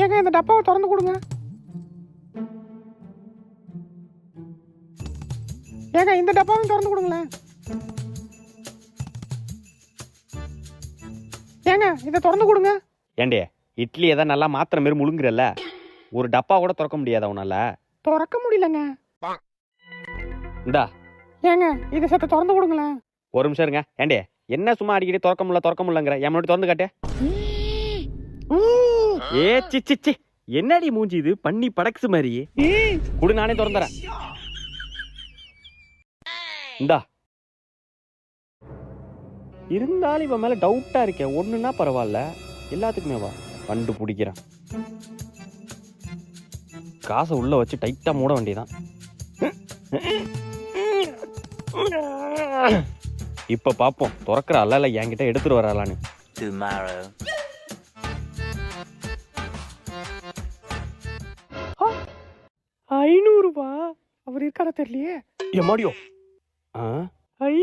ஏங்க இந்த டப்பாவை திறந்து கொடுங்க. ஏங்க இந்த டப்பாவையும் திறந்து கொடுங்களேன். ஏங்க இதை திறந்து கொடுங்க. ஏண்டே இட்லி எதாவது நல்லா மாத்திர மாரி முழுங்குறல்ல, ஒரு டப்பா கூட திறக்க முடியாதா உன்னால? திறக்க முடியலங்க. இந்தா ஏங்க இதை சத்த திறந்து கொடுங்களேன். ஒரு நிமிஷம் இருங்க. ஏண்டே என்ன சும்மா அடிக்கடி திறக்க முடியலங்கிற, என் முன்னாடி திறந்து காட்டு. ஏ சி என்னடி மூஞ்சி இது, பண்ணி படக்ஸ் மாதிரி. குடு நானே திறந்துறேன். இந்தா. இருந்தாலும் இவன் மேல டவுட்டா இருக்கேன். ஒண்ணுன்னா பரவாயில்ல, எல்லாத்துக்குமே வா கண்டுபிடிக்கிறேன். காசை உள்ள வச்சு டைட்டா மூட வேண்டியதான். இப்ப பாப்போம் திறக்கிற அல்ல என்கிட்ட எடுத்துட்டு வராளான்னு. Tomorrow. 500 ரூபாய். அவர் இருக்கார தெரியலையே. எம்மாடியோ. ஐ